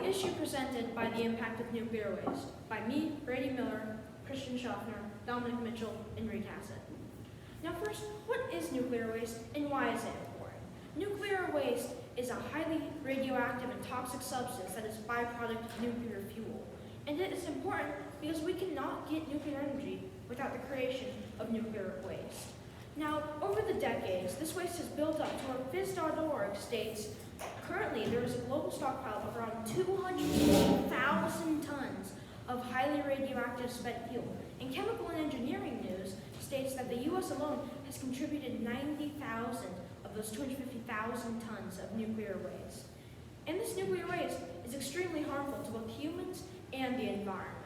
the issue presented by the impact of nuclear waste by me, Brady Miller, Christian Schaffner, Dominic Mitchell, and Reed Hassett. Now first, what is nuclear waste and why is it important? Nuclear waste is a highly radioactive and toxic substance that is a byproduct of nuclear fuel. And it is important because we cannot get nuclear energy without the creation of nuclear waste. Now, over the decades, this waste has built up to where Phys.org states currently there is a global stockpile of around 200,000 tons of highly radioactive spent fuel. And Chemical and Engineering News states that the U.S. alone has contributed 90,000 of those 250,000 tons of nuclear waste. And this nuclear waste is extremely harmful to both humans and the environment.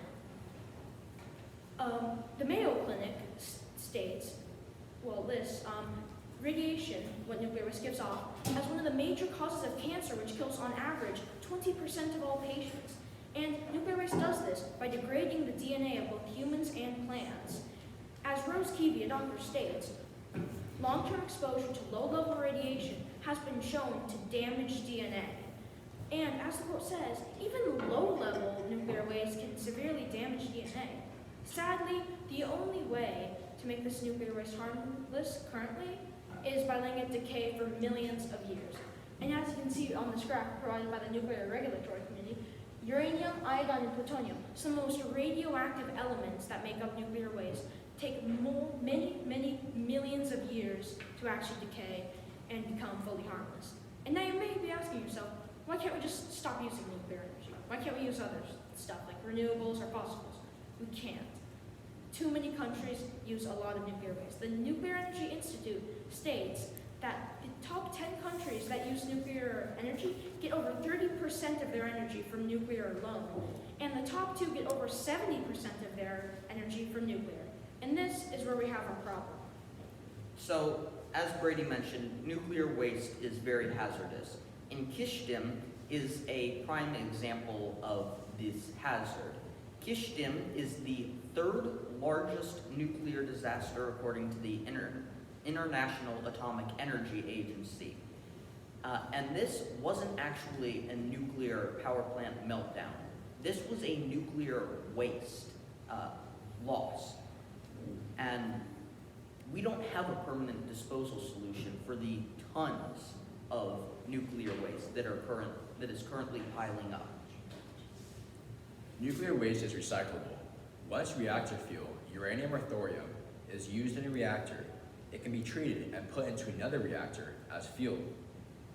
The Mayo Clinic lists radiation, what nuclear waste gives off, as one of the major causes of cancer, which kills on average 20% of all patients. And nuclear waste does this by degrading the DNA of both humans and plants. As Rose Keevy, a doctor, states, long-term exposure to low-level radiation has been shown to damage DNA. And as the quote says, even low-level nuclear waste can severely damage DNA. Sadly, the only way to make this nuclear waste harmless currently is by letting it decay for millions of years. And as you can see on this graph provided by the Nuclear Regulatory Committee, uranium, iodine, and plutonium, some of the most radioactive elements that make up nuclear waste, take many millions of years to actually decay and become fully harmless. And now you may be asking yourself, why can't we just stop using nuclear energy? Why can't we use other stuff like renewables or fossils? We can't. Too many countries use a lot of nuclear waste. The Nuclear Energy Institute states that the top 10 countries that use nuclear energy get over 30% of their energy from nuclear alone. And the top 2 get over 70% of their energy from nuclear. And this is where we have our problem. So, as Brady mentioned, nuclear waste is very hazardous. And Kishtim is a prime example of this hazard. Kishtim is the 3rd largest nuclear disaster according to the International Atomic Energy Agency. And this wasn't actually a nuclear power plant meltdown. This was a nuclear waste loss. And we don't have a permanent disposal solution for the tons of nuclear waste that is currently piling up. Nuclear waste is recyclable. Once reactor fuel, uranium or thorium, is used in a reactor, it can be treated and put into another reactor as fuel.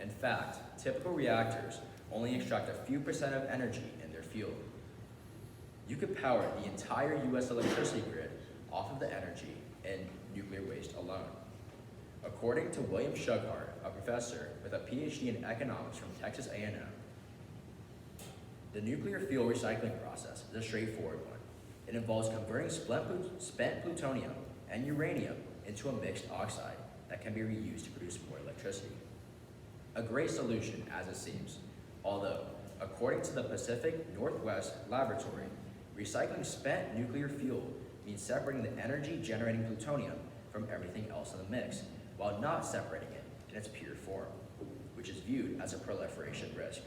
In fact, typical reactors only extract a few percent of energy in their fuel. You could power the entire U.S. electricity grid off of the energy in nuclear waste alone. According to William Shughart, a professor with a PhD in economics from Texas A&M, the nuclear fuel recycling process is a straightforward one. It involves converting spent plutonium and uranium into a mixed oxide that can be reused to produce more electricity. A great solution, as it seems, although, according to the Pacific Northwest Laboratory, recycling spent nuclear fuel means separating the energy-generating plutonium from everything else in the mix, while not separating it in its pure form, which is viewed as a proliferation risk.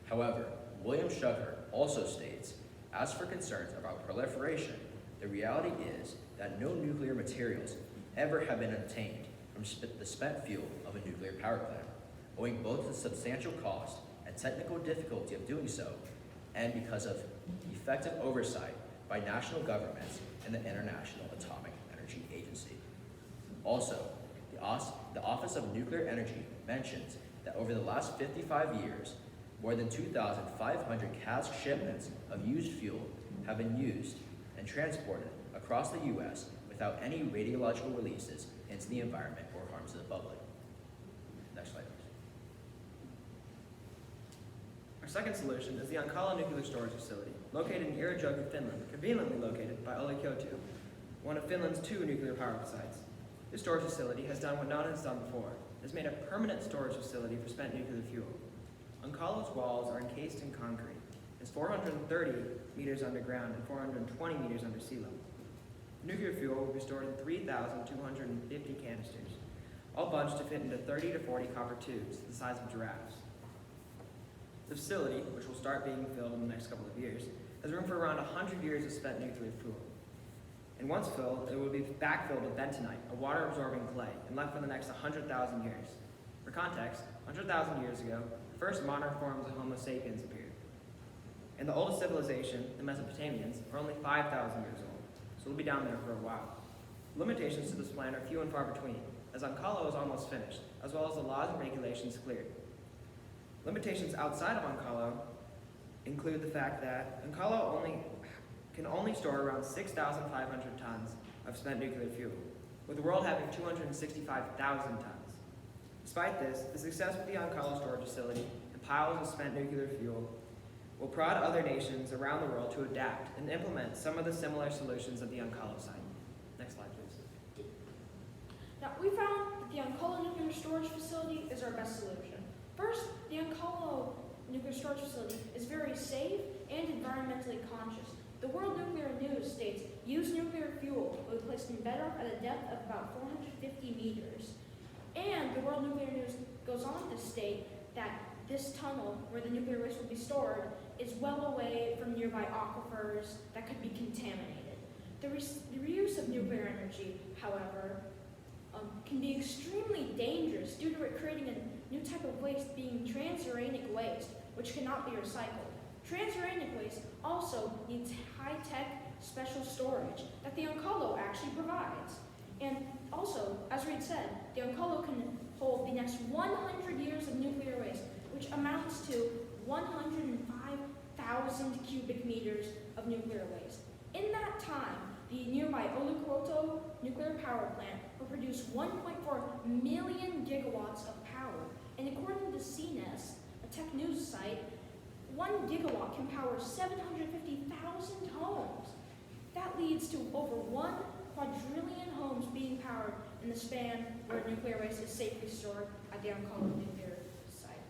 However, William Shughart also states, as for concerns about proliferation, the reality is that no nuclear materials ever have been obtained from the spent fuel of a nuclear power plant, owing both to the substantial cost and technical difficulty of doing so, and because of effective oversight by national governments and the International Atomic Energy Agency. Also, the Office of Nuclear Energy mentions that over the last 55 years, more than 2,500 cask shipments of used fuel have been used and transported across the U.S. without any radiological releases into the environment or harm to the public. Next slide, please. Our second solution is the Onkala Nuclear Storage Facility, located in Irajogi, Finland, conveniently located by Olkiluoto, one of Finland's 2 nuclear power sites. This storage facility has done what none has done before. It has made a permanent storage facility for spent nuclear fuel. Onkala's walls are encased in concrete. It's 430 meters underground and 420 meters under sea level. Nuclear fuel will be stored in 3,250 canisters, all bunched to fit into 30 to 40 copper tubes the size of giraffes. The facility, which will start being filled in the next couple of years, has room for around 100 years of spent nuclear fuel. And once filled, it will be backfilled with bentonite, a water-absorbing clay, and left for the next 100,000 years. For context, 100,000 years ago, the first modern forms of Homo sapiens appeared. And the oldest civilization, the Mesopotamians, are only 5,000 years old, so they'll be down there for a while. Limitations to this plan are few and far between, as Oncalo is almost finished, as well as the laws and regulations cleared. Limitations outside of Oncalo include the fact that Oncalo can only store around 6,500 tons of spent nuclear fuel, with the world having 265,000 tons. Despite this, the success with the Oncalo storage facility and piles of spent nuclear fuel will prod other nations around the world to adapt and implement some of the similar solutions of the Oncalo site. Next slide, please. Now, we found that the Oncalo Nuclear Storage Facility is our best solution. First, the Oncalo Nuclear Storage Facility is very safe and environmentally conscious. The World Nuclear News states, used nuclear fuel will be placed in bedrock at a depth of about 450 meters. And the World Nuclear News goes on to state that this tunnel, where the nuclear waste will be stored, is well away from nearby aquifers that could be contaminated. The reuse of nuclear energy, however, can be extremely dangerous due to it creating a new type of waste being transuranic waste, which cannot be recycled. Transuranic waste also needs high-tech special storage that the Oncalo actually provides. And also, as Reed said, the Oncalo can hold the next 100 years of nuclear waste, which amounts to 105,000 cubic meters of nuclear waste. In that time, the nearby Olkiluoto nuclear power plant will produce 1.4 million gigawatts of power. And according to CNES, a tech news site, 1 gigawatt can power 750,000 homes. That leads to over 1 quadrillion homes being powered in the span where nuclear waste is safely stored at the Oncalo nuclear site.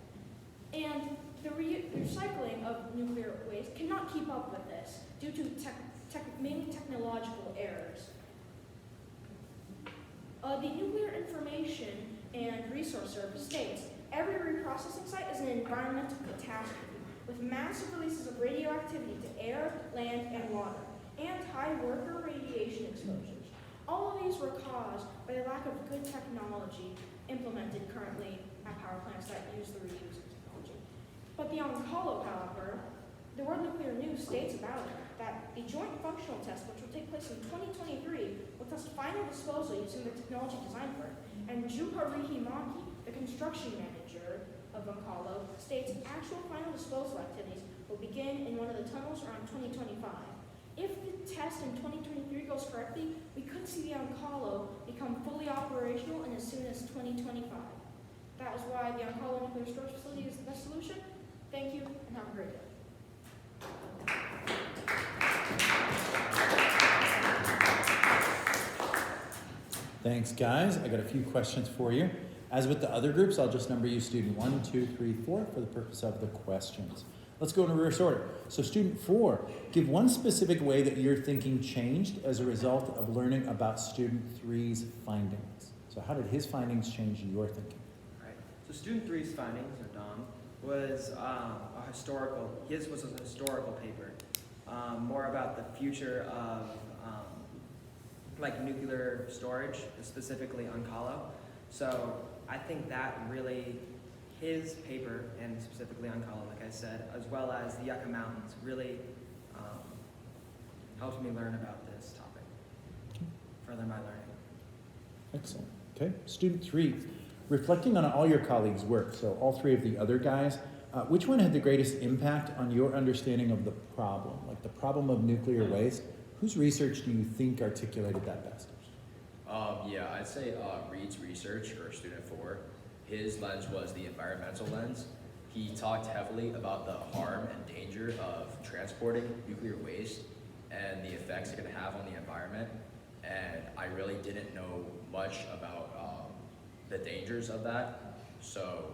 And the recycling of nuclear waste cannot keep up with this due to mainly technological errors. The Nuclear Information and Resource Service states, every reprocessing site is an environmental catastrophe with massive releases of radioactivity to air, land, and water, and high worker radiation exposures. All of these were caused by the lack of good technology implemented currently at power plants that use the reuse technology. But the Oncalo, however, the World Nuclear News states about it that the joint functional test, which will take place in 2023, will test final disposal using the technology designed for it. And Juharihi Maki, the construction manager of Oncalo, states actual final disposal activities will begin in one of the tunnels around 2025. If the test in 2023 goes correctly, we could see the Oncalo become fully operational in as soon as 2025. That is why the Oncalo Nuclear Storage Facility is the best solution. Thank you, and have a great day. Thanks, guys. I got a few questions for you. As with the other groups, I'll just number you student 1, 2, 3, 4 for the purpose of the questions. Let's go in reverse order. So student 4, give one specific way that your thinking changed as a result of learning about student 3's findings. So how did his findings change your thinking? All right. So student 3's findings, or Dom, was his was a historical paper, more about the future of like nuclear storage, specifically Oncalo. So I think that really, his paper, and specifically Oncalo, like I said, as well as the Yucca Mountains, really helped me learn about this topic, further my learning. Excellent. Okay. Student 3, reflecting on all your colleagues' work, so all 3 of the other guys, which one had the greatest impact on your understanding of the problem, like the problem of nuclear waste? Whose research do you think articulated that best? Yeah, I'd say Reed's research, or student 4, his lens was the environmental lens. He talked heavily about the harm and danger of transporting nuclear waste and the effects it can have on the environment. And I really didn't know much about the dangers of that. So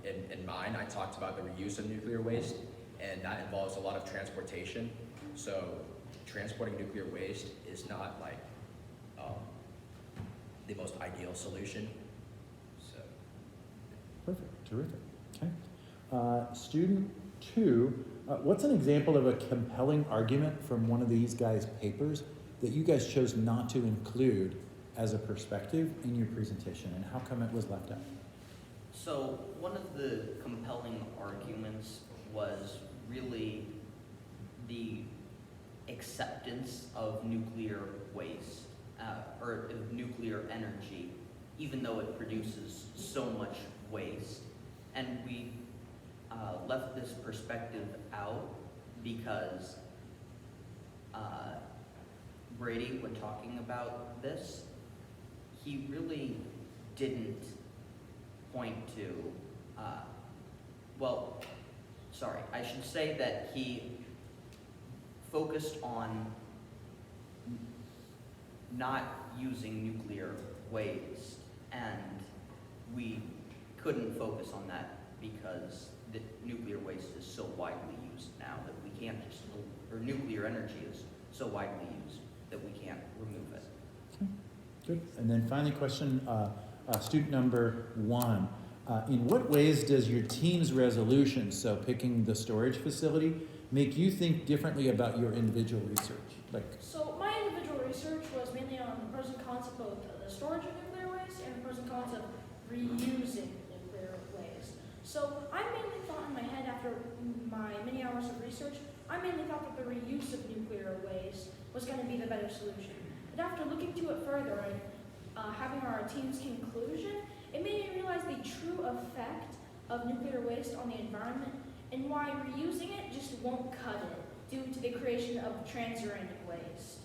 in mine, I talked about the reuse of nuclear waste, and that involves a lot of transportation. So transporting nuclear waste is not like the most ideal solution. So Perfect. Terrific. Okay. Student 2, what's an example of a compelling argument from one of these guys' papers that you guys chose not to include as a perspective in your presentation, and how come it was left out? So one of the compelling arguments was really the acceptance of nuclear waste, or of nuclear energy, even though it produces so much waste. And we left this perspective out because Brady, when talking about this, he really didn't point to, I should say that he focused on not using nuclear waste, and we couldn't focus on that because the nuclear waste is so widely used now that we can't just, or nuclear energy is so widely used that we can't remove it. Good. And then finally, question, student number 1. In what ways does your team's resolution, so picking the storage facility, make you think differently about your individual research? Like, So my individual research was mainly on the pros and cons of both the storage of nuclear waste and the pros and cons of reusing nuclear waste. So I mainly thought in my head after my many hours of research, I mainly thought that the reuse of nuclear waste was going to be the better solution. But after looking to it further and having our team's conclusion, it made me realize the true effect of nuclear waste on the environment and why reusing it just won't cut it due to the creation of transuranic waste.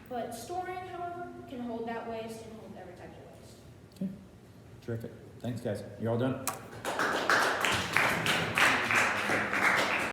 But storing, however, can hold that waste and hold every type of waste. terrific. Thanks, guys. You're all done?